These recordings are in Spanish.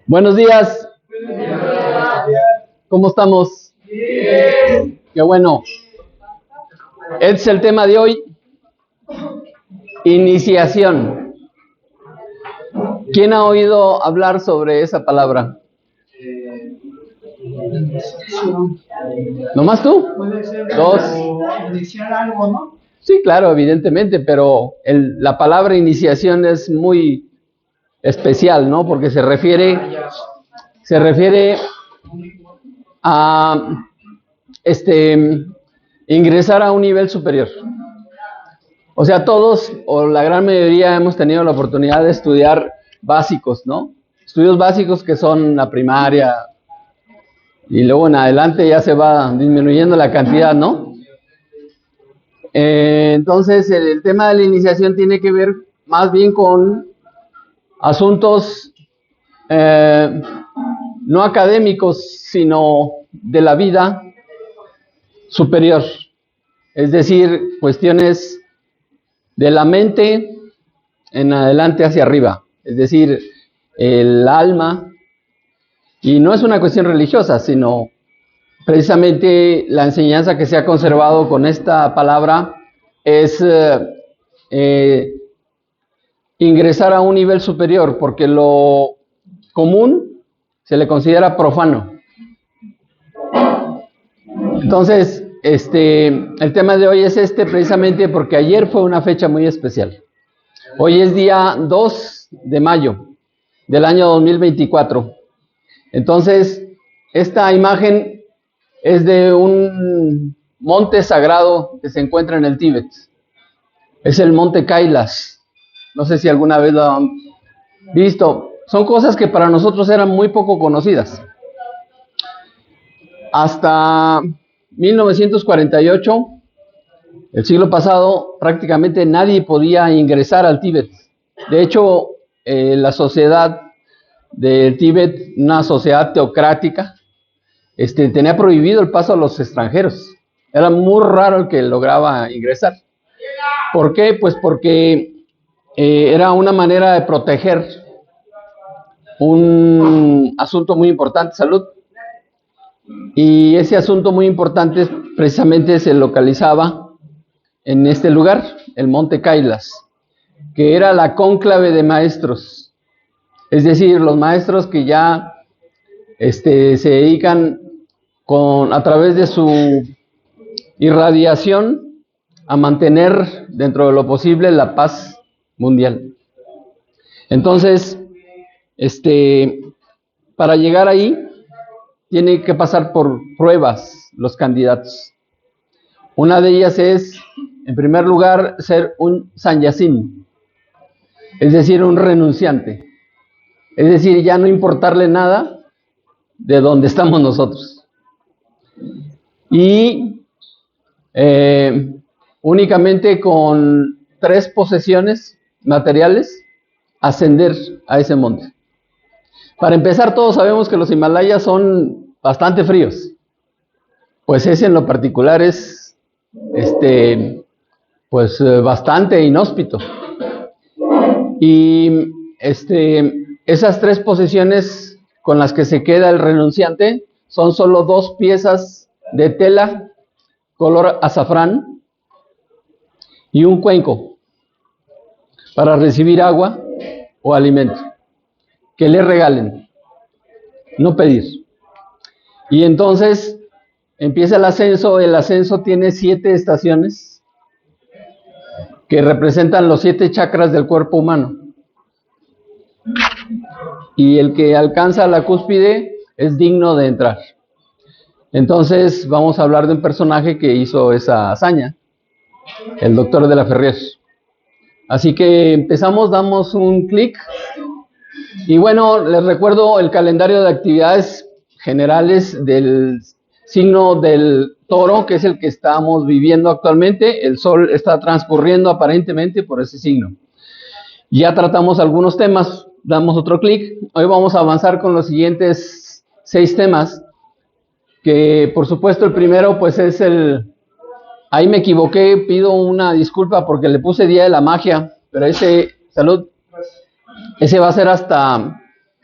Buenos días. ¿Cómo estamos? Bien. Qué bueno. Este es el tema de hoy. Iniciación. ¿Quién ha oído hablar sobre esa palabra? ¿Nomás tú? Puede ser Dos. iniciar algo, ¿no? Sí, claro, evidentemente, pero la palabra iniciación es muy especial, ¿no? Porque se refiere a ingresar a un nivel superior. O sea, todos o la gran mayoría hemos tenido la oportunidad de estudiar básicos, ¿no? Estudios básicos que son la primaria y luego en adelante ya se va disminuyendo la cantidad, ¿no? Entonces, el tema de la iniciación tiene que ver más bien con asuntos no académicos, sino de la vida superior. Es decir, cuestiones de la mente en adelante hacia arriba. Es decir, el alma. Y no es una cuestión religiosa, sino precisamente la enseñanza que se ha conservado con esta palabra es ingresar a un nivel superior, porque lo común se le considera profano. Entonces, el tema de hoy es precisamente porque ayer fue una fecha muy especial. Hoy es día 2 de mayo del año 2024. Entonces, esta imagen es de un monte sagrado que se encuentra en el Tíbet. Es el monte Kailas. No sé si alguna vez lo han visto. Son cosas que para nosotros eran muy poco conocidas. Hasta 1948, el siglo pasado, prácticamente nadie podía ingresar al Tíbet. De hecho, la sociedad del Tíbet, una sociedad teocrática, tenía prohibido el paso a los extranjeros. Era muy raro el que lograba ingresar. ¿Por qué? Pues porque era una manera de proteger un asunto muy importante, salud. Y ese asunto muy importante precisamente se localizaba en este lugar, el monte Kailas, que era la cónclave de maestros. Es decir, los maestros que ya se dedican a través de su irradiación a mantener dentro de lo posible la paz mundial. Entonces, para llegar ahí, tiene que pasar por pruebas los candidatos. Una de ellas es, en primer lugar, ser un sanyasin, es decir, un renunciante. Es decir, ya no importarle nada de donde estamos nosotros. Y únicamente con 3 posesiones materiales, ascender a ese monte. Para empezar, todos sabemos que los Himalayas son bastante fríos. Pues ese en lo particular es bastante inhóspito. Y esas 3 posesiones con las que se queda el renunciante son solo 2 piezas de tela color azafrán y un cuenco para recibir agua o alimento que le regalen, no pedir. Y entonces empieza el ascenso tiene 7 estaciones que representan los 7 chakras del cuerpo humano. Y el que alcanza la cúspide es digno de entrar. Entonces vamos a hablar de un personaje que hizo esa hazaña, el doctor de la Ferrier. Así que empezamos, damos un clic. Y bueno, les recuerdo el calendario de actividades generales del signo del Toro, que es el que estamos viviendo actualmente. El Sol está transcurriendo aparentemente por ese signo. Ya tratamos algunos temas, damos otro clic. Hoy vamos a avanzar con los siguientes 6 temas, que por supuesto el primero pues es ahí me equivoqué, pido una disculpa porque le puse Día de la Magia, pero salud. Ese va a ser hasta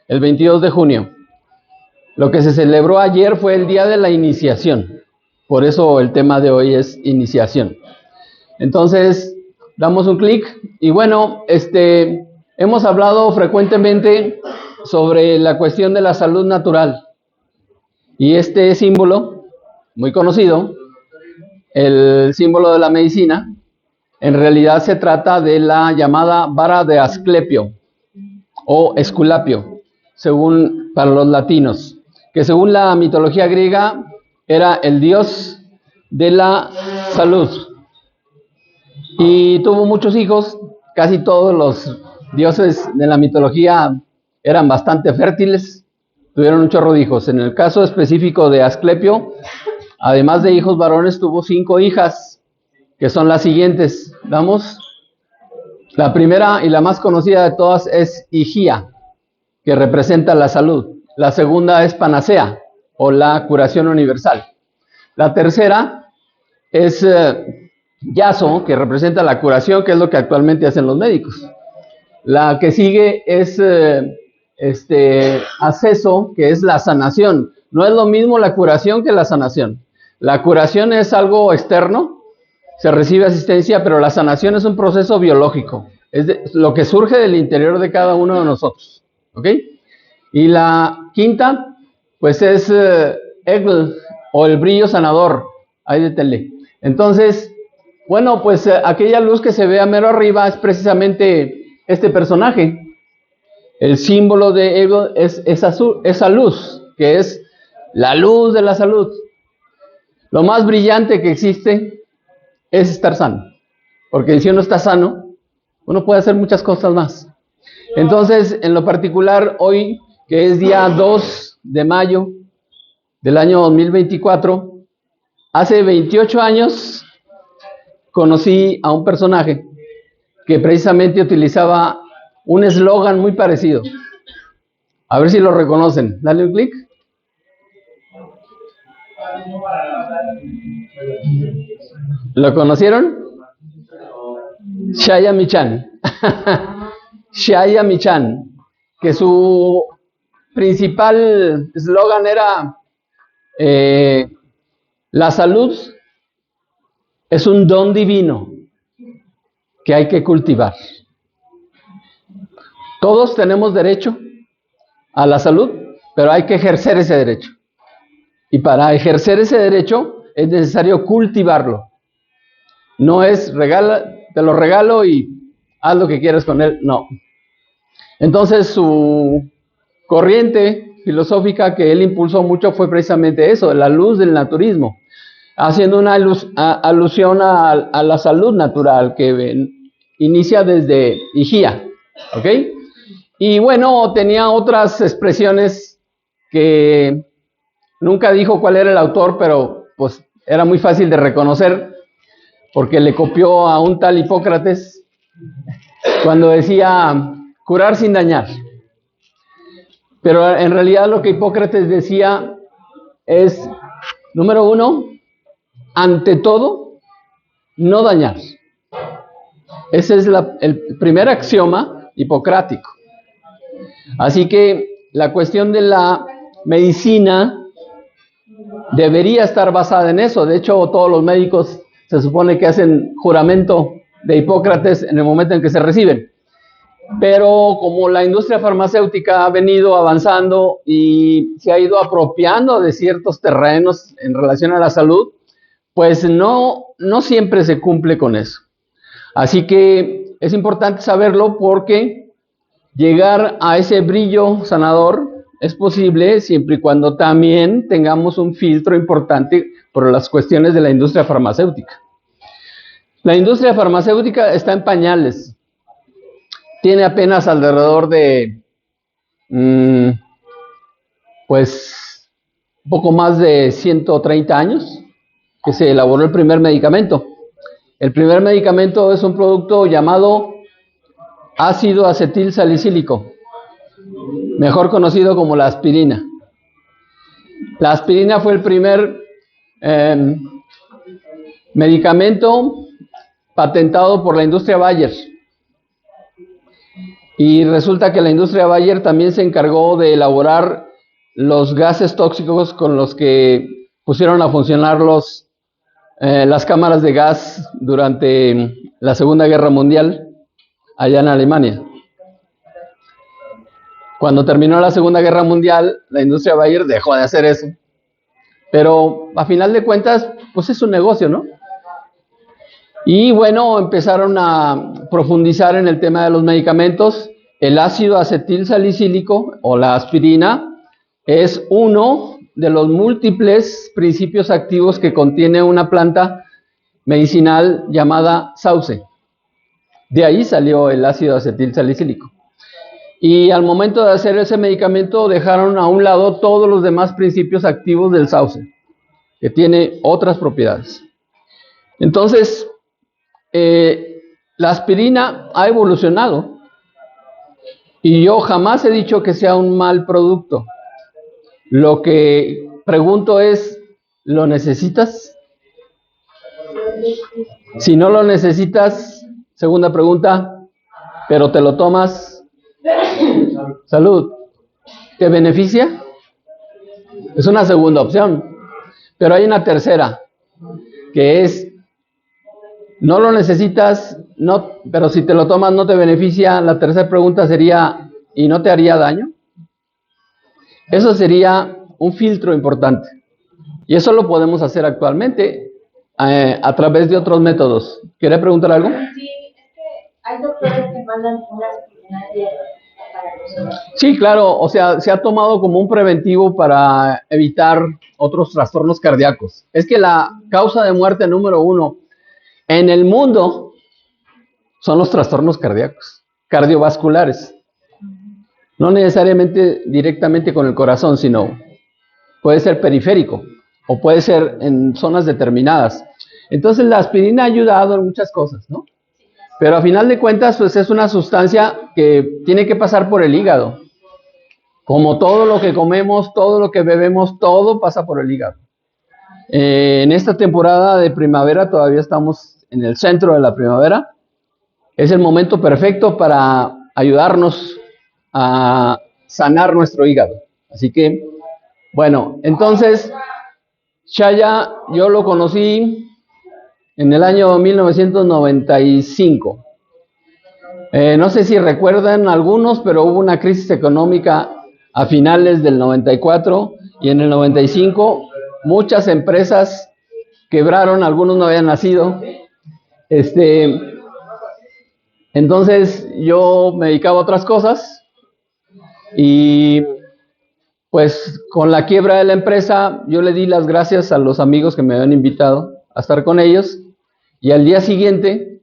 el 22 de junio. Lo que se celebró ayer fue el día de la iniciación. Por eso el tema de hoy es iniciación. Entonces, damos un clic y bueno, hemos hablado frecuentemente sobre la cuestión de la salud natural. Y este símbolo, muy conocido, el símbolo de la medicina, en realidad se trata de la llamada vara de Asclepio o Esculapio, según para los latinos, que según la mitología griega era el dios de la salud y tuvo muchos hijos. Casi todos los dioses de la mitología eran bastante fértiles, tuvieron un chorro de hijos. En el caso específico de Asclepio, además de hijos varones, tuvo 5 hijas, que son las siguientes. Vamos. La primera y la más conocida de todas es Higia, que representa la salud. La segunda es Panacea, o la curación universal. La tercera es Iaso, que representa la curación, que es lo que actualmente hacen los médicos. La que sigue es Acceso, que es la sanación. No es lo mismo la curación que la sanación. La curación es algo externo, se recibe asistencia, pero la sanación es un proceso biológico. Es lo que surge del interior de cada uno de nosotros. ¿Ok? Y la quinta, pues es Egl, o el brillo sanador. Ahí deténle. Entonces, bueno, pues aquella luz que se ve a mero arriba es precisamente este personaje. El símbolo de Egl es esa luz, que es la luz de la salud. Lo más brillante que existe es estar sano. Porque si uno está sano, uno puede hacer muchas cosas más. Entonces, en lo particular, hoy, que es día 2 de mayo del año 2024, hace 28 años conocí a un personaje que precisamente utilizaba un eslogan muy parecido. A ver si lo reconocen. Dale un clic. ¿Lo conocieron? Shaya Michan. Shaya Michan, que su principal eslogan era la salud es un don divino que hay que cultivar. Todos tenemos derecho a la salud, pero hay que ejercer ese derecho. Y para ejercer ese derecho es necesario cultivarlo. No es te lo regalo y haz lo que quieras con él. No. Entonces su corriente filosófica que él impulsó mucho fue precisamente eso, la luz del naturismo, haciendo una alusión a la salud natural que inicia desde Higia, ¿ok? Y bueno, tenía otras expresiones que nunca dijo cuál era el autor, pero pues era muy fácil de reconocer porque le copió a un tal Hipócrates cuando decía curar sin dañar. Pero en realidad lo que Hipócrates decía es, número 1, ante todo, no dañar. Ese es el primer axioma hipocrático. Así que la cuestión de la medicina debería estar basada en eso. De hecho, todos los médicos se supone que hacen juramento de Hipócrates en el momento en que se reciben. Pero como la industria farmacéutica ha venido avanzando y se ha ido apropiando de ciertos terrenos en relación a la salud, pues no siempre se cumple con eso. Así que es importante saberlo porque llegar a ese brillo sanador es posible siempre y cuando también tengamos un filtro importante por las cuestiones de la industria farmacéutica. La industria farmacéutica está en pañales. Tiene apenas alrededor de, pues, un poco más de 130 años que se elaboró el primer medicamento. El primer medicamento es un producto llamado ácido acetil salicílico, mejor conocido como la aspirina. La aspirina fue el primer medicamento patentado por la industria Bayer. Y resulta que la industria Bayer también se encargó de elaborar los gases tóxicos con los que pusieron a funcionar las cámaras de gas durante la Segunda Guerra Mundial allá en Alemania. Cuando terminó la Segunda Guerra Mundial, la industria Bayer dejó de hacer eso. Pero a final de cuentas, pues es un negocio, ¿no? Y bueno, empezaron a profundizar en el tema de los medicamentos. El ácido acetil salicílico o la aspirina es uno de los múltiples principios activos que contiene una planta medicinal llamada sauce. De ahí salió el ácido acetil salicílico. Y al momento de hacer ese medicamento dejaron a un lado todos los demás principios activos del sauce, que tiene otras propiedades. Entonces, la aspirina ha evolucionado y yo jamás he dicho que sea un mal producto. Lo que pregunto es, ¿lo necesitas? Si no lo necesitas, segunda pregunta, pero te lo tomas, salud, ¿te beneficia? Es una segunda opción, pero hay una tercera, que es, no lo necesitas, no, pero si te lo tomas no te beneficia. La tercera pregunta sería, ¿y no te haría daño? Eso sería un filtro importante. Y eso lo podemos hacer actualmente a través de otros métodos. ¿Quiere preguntar algo? Sí, es que hay doctores que mandan unas aspirinas para los... Sí, claro, o sea, se ha tomado como un preventivo para evitar otros trastornos cardíacos. Es que la causa de muerte número 1 en el mundo son los trastornos cardíacos, cardiovasculares. No necesariamente directamente con el corazón, sino puede ser periférico o puede ser en zonas determinadas. Entonces la aspirina ha ayudado en muchas cosas, ¿no? Pero a final de cuentas, pues es una sustancia que tiene que pasar por el hígado. Como todo lo que comemos, todo lo que bebemos, todo pasa por el hígado. En esta temporada de primavera, todavía estamos en el centro de la primavera, es el momento perfecto para ayudarnos a sanar nuestro hígado. Así que, bueno, entonces, Shaya, yo lo conocí en el año 1995. No sé si recuerdan algunos, pero hubo una crisis económica a finales del 94 y en el 95 muchas empresas quebraron, algunos no habían nacido. Entonces yo me dedicaba a otras cosas y pues con la quiebra de la empresa yo le di las gracias a los amigos que me habían invitado a estar con ellos y al día siguiente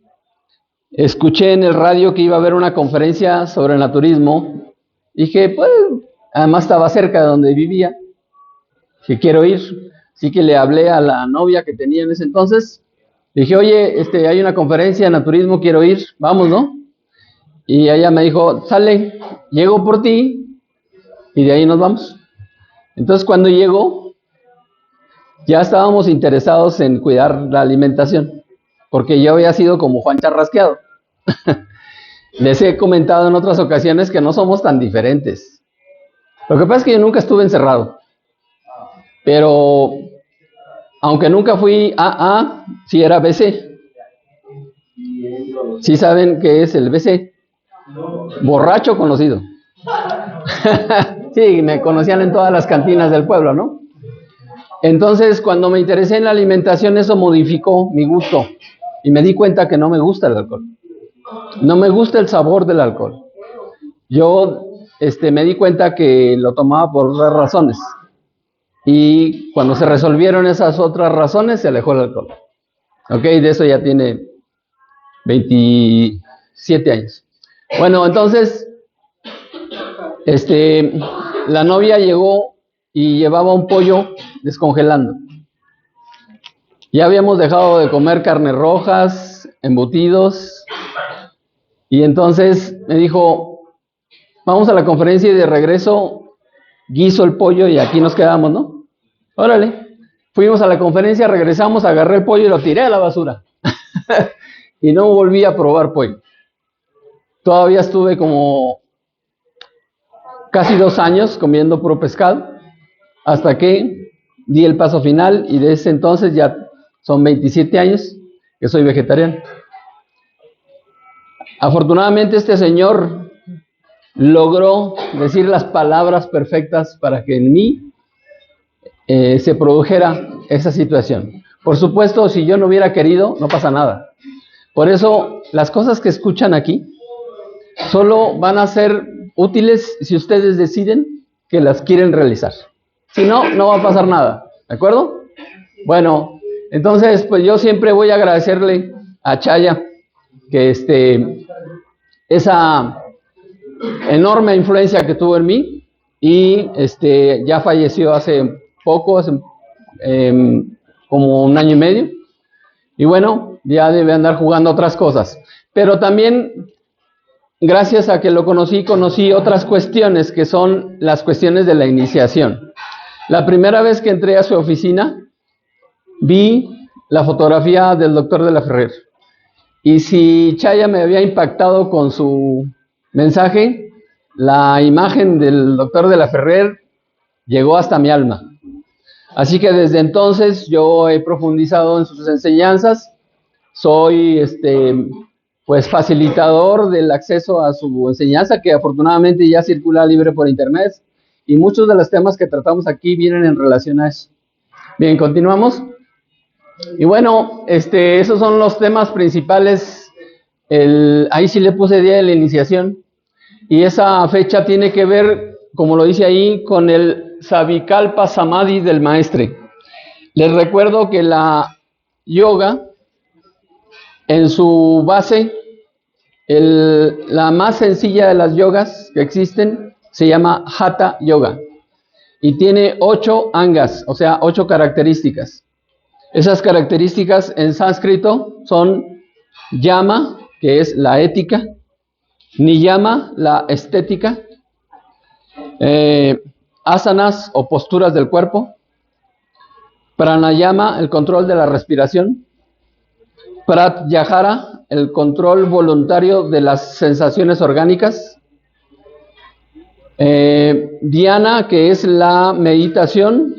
escuché en el radio que iba a haber una conferencia sobre el naturismo. Dije, pues, además estaba cerca de donde vivía, que quiero ir. Así que le hablé a la novia que tenía en ese entonces. Dije, oye, hay una conferencia de naturismo, quiero ir, vamos, ¿no? Y ella me dijo, sale, llego por ti y de ahí nos vamos. Entonces cuando llegó, ya estábamos interesados en cuidar la alimentación, porque yo había sido como Juan Charrasqueado. Les he comentado en otras ocasiones que no somos tan diferentes. Lo que pasa es que yo nunca estuve encerrado. Pero, aunque nunca fui AA, sí era BC. ¿Sí saben qué es el BC? Borracho conocido. Sí, me conocían en todas las cantinas del pueblo, ¿no? Entonces, cuando me interesé en la alimentación, eso modificó mi gusto. Y me di cuenta que no me gusta el alcohol. No me gusta el sabor del alcohol. Yo me di cuenta que lo tomaba por otras razones. Y cuando se resolvieron esas otras razones, se alejó el alcohol. Ok, de eso ya tiene 27 años. Bueno, entonces, la novia llegó y llevaba un pollo descongelando. Ya habíamos dejado de comer carnes rojas, embutidos, y entonces me dijo, vamos a la conferencia y de regreso guiso el pollo y aquí nos quedamos, ¿no? Órale. Fuimos a la conferencia, regresamos, agarré el pollo y lo tiré a la basura. Y no volví a probar pollo. Todavía estuve como casi 2 años comiendo puro pescado, hasta que di el paso final y desde ese entonces ya son 27 años que soy vegetariano. Afortunadamente este señor logró decir las palabras perfectas para que en mí se produjera esa situación. Por supuesto, si yo no hubiera querido, no pasa nada. Por eso, las cosas que escuchan aquí solo van a ser útiles si ustedes deciden que las quieren realizar. Si no, no va a pasar nada. ¿De acuerdo? Bueno, entonces, pues yo siempre voy a agradecerle a Chaya que esa enorme influencia que tuvo en mí y ya falleció hace poco, como 1 año y medio. Y bueno, ya debe andar jugando otras cosas. Pero también, gracias a que lo conocí otras cuestiones que son las cuestiones de la iniciación. La primera vez que entré a su oficina, vi la fotografía del doctor de la Ferrer. Y si Chaya me había impactado con su mensaje, la imagen del doctor de la Ferrer llegó hasta mi alma. Así que desde entonces yo he profundizado en sus enseñanzas. Soy pues facilitador del acceso a su enseñanza, que afortunadamente ya circula libre por internet, y muchos de los temas que tratamos aquí vienen en relación a eso. Bien, continuamos. Y bueno, esos son los temas principales. Ahí sí le puse día de la iniciación, y esa fecha tiene que ver, como lo dice ahí, con el Savikalpa Samadhi del maestre. Les recuerdo que la yoga, en su base, la más sencilla de las yogas que existen, se llama Hatha Yoga, y tiene 8 angas, o sea, 8 características. Esas características en sánscrito son yama, que es la ética, niyama, la estética, asanas o posturas del cuerpo, pranayama, el control de la respiración, pratyahara, el control voluntario de las sensaciones orgánicas, dhyana, que es la meditación,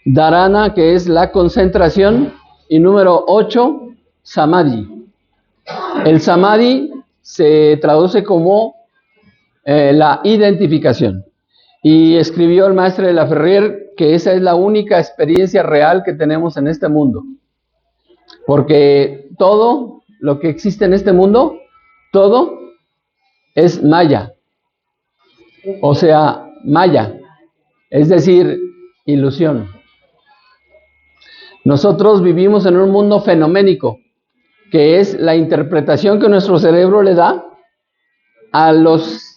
dharana, que es la concentración, y número 8, samadhi. El samadhi se traduce como la identificación, y escribió el maestro de la Ferrer que esa es la única experiencia real que tenemos en este mundo, porque todo lo que existe en este mundo, todo es maya, o sea, maya, es decir, ilusión. Nosotros vivimos en un mundo fenoménico, que es la interpretación que nuestro cerebro le da a los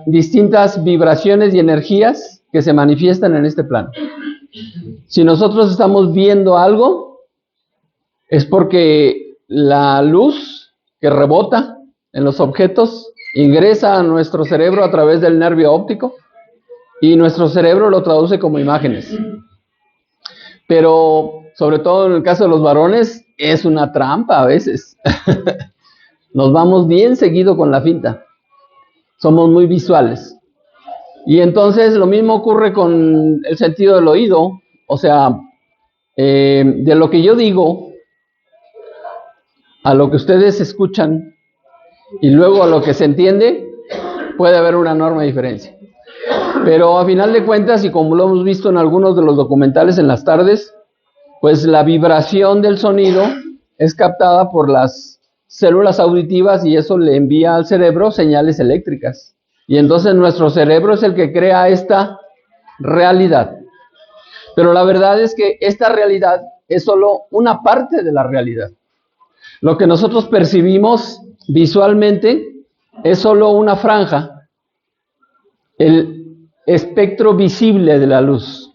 distintas vibraciones y energías que se manifiestan en este plano. Si nosotros estamos viendo algo, es porque la luz que rebota en los objetos ingresa a nuestro cerebro a través del nervio óptico, y nuestro cerebro lo traduce como imágenes. Pero, sobre todo en el caso de los varones, es una trampa a veces. Nos vamos bien seguido con la finta. Somos muy visuales. Y entonces lo mismo ocurre con el sentido del oído. O sea, de lo que yo digo a lo que ustedes escuchan y luego a lo que se entiende, puede haber una enorme diferencia. Pero a final de cuentas, y como lo hemos visto en algunos de los documentales en las tardes, pues la vibración del sonido es captada por las células auditivas, y eso le envía al cerebro señales eléctricas. Y entonces nuestro cerebro es el que crea esta realidad. Pero la verdad es que esta realidad es solo una parte de la realidad. Lo que nosotros percibimos visualmente es solo una franja, el espectro visible de la luz.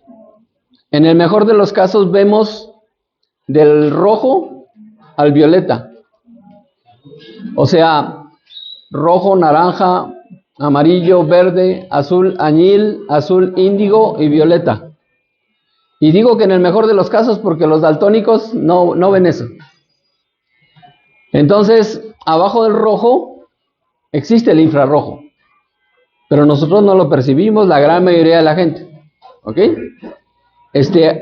En el mejor de los casos vemos del rojo al violeta. O sea, rojo, naranja, amarillo, verde, azul añil, azul índigo y violeta. Y digo que en el mejor de los casos porque los daltónicos no ven eso. Entonces, abajo del rojo existe el infrarrojo, pero nosotros no lo percibimos, la gran mayoría de la gente, ¿ok?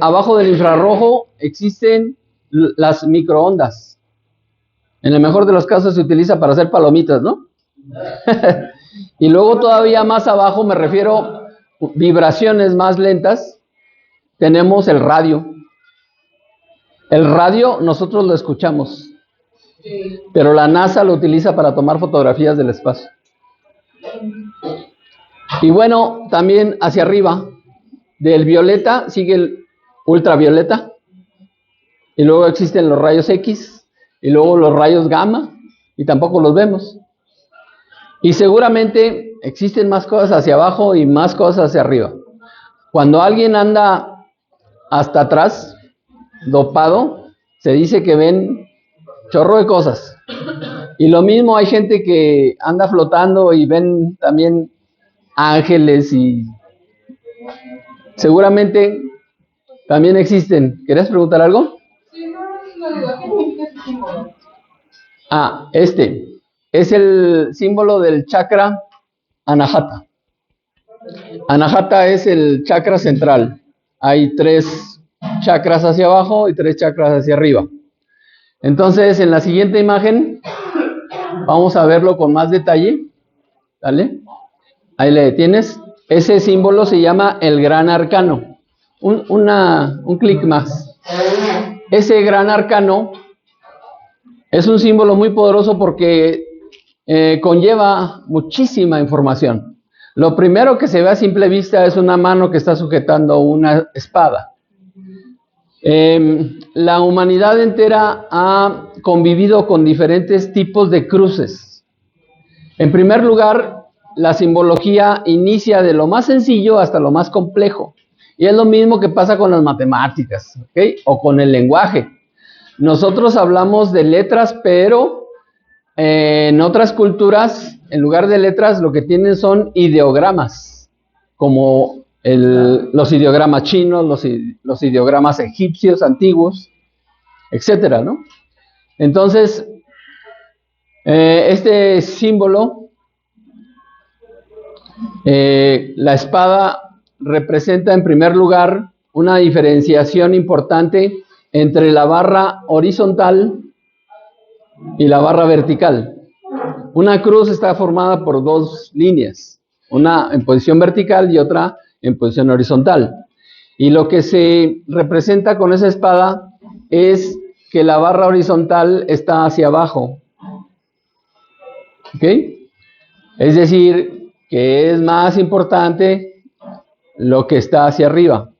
Abajo del infrarrojo existen las microondas. En el mejor de los casos se utiliza para hacer palomitas, ¿no? Y luego todavía más abajo, me refiero vibraciones más lentas, tenemos el radio. El radio nosotros lo escuchamos, pero la NASA lo utiliza para tomar fotografías del espacio. Y bueno, también hacia arriba, del violeta sigue el ultravioleta, y luego existen los rayos X, y luego los rayos gamma, y tampoco los vemos. Y seguramente existen más cosas hacia abajo y más cosas hacia arriba. Cuando alguien anda hasta atrás, dopado, se dice que ven chorro de cosas. Y lo mismo hay gente que anda flotando y ven también ángeles y seguramente también existen. ¿Querías preguntar algo? Sí, no, no digo, ¿qué significa ese símbolo? Este es el símbolo del chakra Anahata. Anahata es el chakra central. Hay 3 chakras hacia abajo y 3 chakras hacia arriba. Entonces, en la siguiente imagen, vamos a verlo con más detalle. ¿Vale? Ahí le tienes. Ese símbolo se llama el Gran Arcano. Un clic más. Ese Gran Arcano es un símbolo muy poderoso porque conlleva muchísima información. Lo primero que se ve a simple vista es una mano que está sujetando una espada. La humanidad entera ha convivido con diferentes tipos de cruces. En primer lugar, la simbología inicia de lo más sencillo hasta lo más complejo. Y es lo mismo que pasa con las matemáticas, ¿ok? O con el lenguaje. Nosotros hablamos de letras, pero en otras culturas, en lugar de letras, lo que tienen son ideogramas, como los ideogramas chinos, los ideogramas egipcios antiguos, etcétera, ¿no? Entonces, este símbolo, la espada representa en primer lugar una diferenciación importante entre la barra horizontal y la barra vertical. Una cruz está formada por 2 líneas, una en posición vertical y otra en posición horizontal. Y lo que se representa con esa espada es que la barra horizontal está hacia abajo. ¿Ok? Es decir, que es más importante lo que está hacia arriba.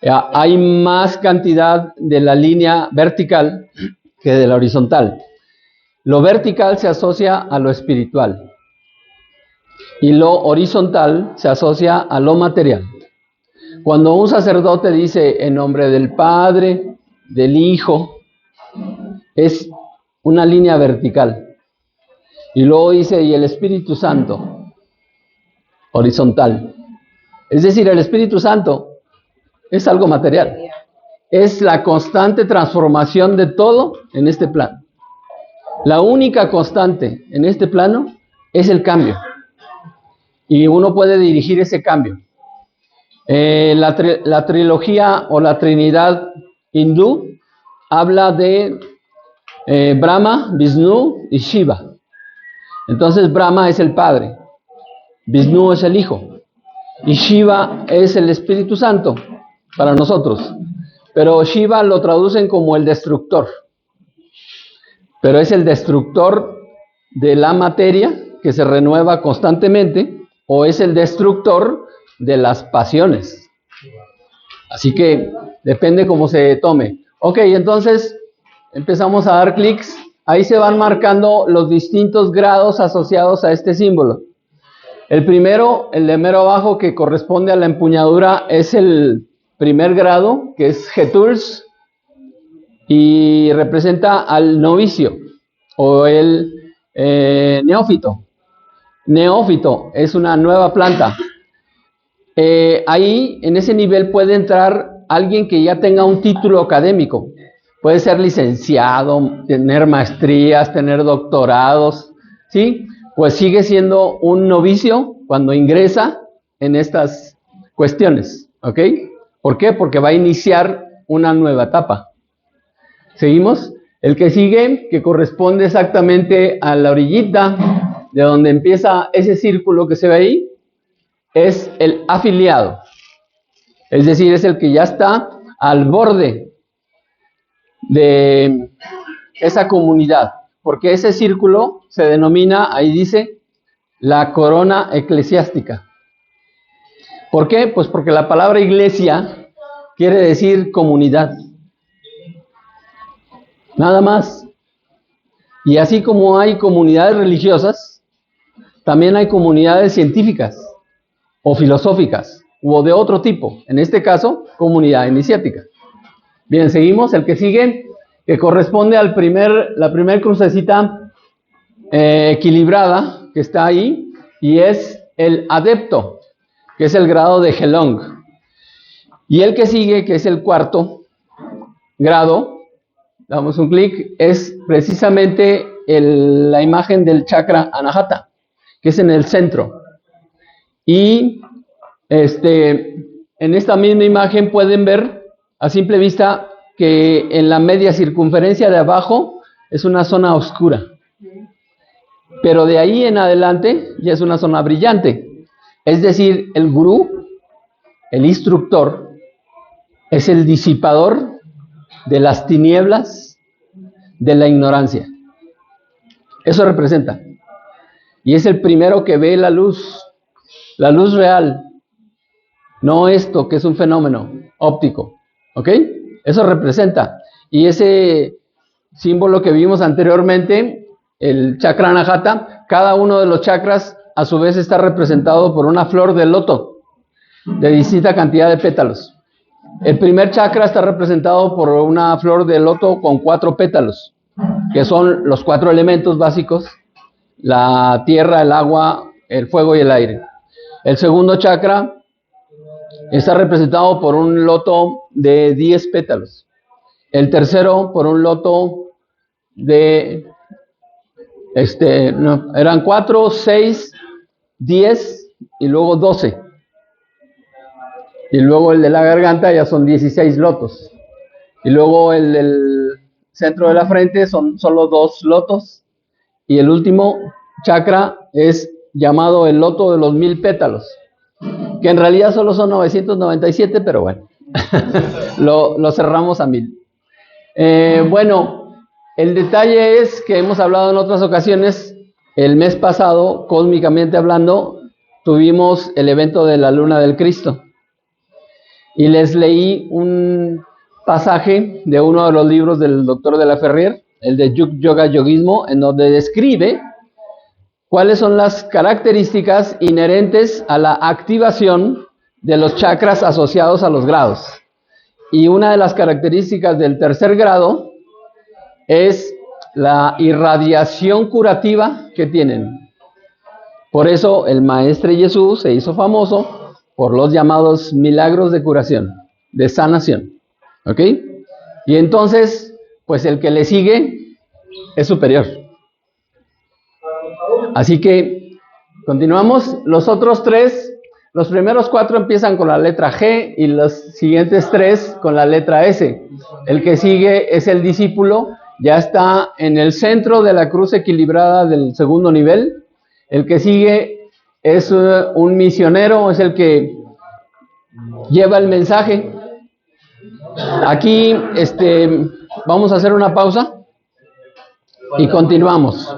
Hay más cantidad de la línea vertical que de la horizontal. Lo vertical se asocia a lo espiritual y lo horizontal se asocia a lo material. Cuando un sacerdote dice en nombre del Padre, del Hijo, es una línea vertical. Y luego dice y el Espíritu Santo, horizontal. Es decir, el Espíritu Santo es algo material. Es la constante transformación de todo en este plano. La única constante en este plano es el cambio. Y uno puede dirigir ese cambio. La trilogía o la Trinidad hindú habla de Brahma, Vishnu y Shiva. Entonces Brahma es el Padre, Vishnu es el Hijo y Shiva es el Espíritu Santo para nosotros. Pero Shiva lo traducen como el destructor. Pero es el destructor de la materia que se renueva constantemente, o es el destructor de las pasiones. Así que depende cómo se tome. Ok, entonces empezamos a dar clics. Ahí se van marcando los distintos grados asociados a este símbolo. El primero, el de mero abajo, que corresponde a la empuñadura, es el primer grado, que es Geturs, y representa al novicio o el neófito. Neófito es una nueva planta. Ahí, en ese nivel, puede entrar alguien que ya tenga un título académico. Puede ser licenciado, tener maestrías, tener doctorados, ¿sí? pues sigue siendo un novicio cuando ingresa en estas cuestiones, ¿ok? ¿Por qué? Porque va a iniciar una nueva etapa. ¿Seguimos? El que sigue, que corresponde exactamente a la orillita de donde empieza ese círculo que se ve ahí, es el afiliado. Es decir, es el que ya está al borde de esa comunidad, porque ese círculo se denomina, ahí dice, la corona eclesiástica. ¿Por qué? Pues porque la palabra iglesia quiere decir comunidad. Nada más. Y así como hay comunidades religiosas, también hay comunidades científicas o filosóficas o de otro tipo. En este caso, comunidad iniciática. Bien, seguimos. El que sigue, que corresponde al la primer crucecita equilibrada que está ahí, y es el adepto, que es el grado de Gelong. Y el que sigue, que es el cuarto grado, damos un clic, es precisamente la imagen del chakra Anahata, que es en el centro. Y en esta misma imagen pueden ver a simple vista que en la media circunferencia de abajo es una zona oscura, pero de ahí en adelante ya es una zona brillante. Es decir, el gurú, el instructor, es el disipador de las tinieblas de la ignorancia. Eso representa. Y es el primero que ve la luz real, no esto que es un fenómeno óptico. ¿Ok? Eso representa. Y ese símbolo que vimos anteriormente, el chakra Anahata, cada uno de los chakras a su vez está representado por una flor de loto de distinta cantidad de pétalos. El primer chakra está representado por una flor de loto con 4 pétalos, que son los 4 elementos básicos: la tierra, el agua, el fuego y el aire. El segundo chakra está representado por un loto de 10 pétalos. El tercero por un loto de, eran 4, 6, 10 y luego 12. Y luego el de la garganta ya son 16 lotos. Y luego el del centro de la frente son solo 2 lotos. Y el último chakra es llamado el loto de los 1000 pétalos, que en realidad solo son 997, pero bueno, lo cerramos a 1000. Bueno, el detalle es que hemos hablado en otras ocasiones. El mes pasado, cósmicamente hablando, tuvimos el evento de la Luna del Cristo. Y les leí un pasaje de uno de los libros del doctor de la Ferrier, el de Yuk Yoga Yogismo, en donde describe cuáles son las características inherentes a la activación de los chakras asociados a los grados. Y una de las características del tercer grado es la irradiación curativa que tienen. Por eso el Maestro Jesús se hizo famoso por los llamados milagros de curación, de sanación. ¿Ok? Y entonces, pues el que le sigue es superior. Así que continuamos. Los otros 3, los primeros 4 empiezan con la letra G y los siguientes 3 con la letra S. El que sigue es el discípulo, ya está en el centro de la cruz equilibrada del segundo nivel. El que sigue es un misionero, es el que lleva el mensaje. Aquí vamos a hacer una pausa y continuamos.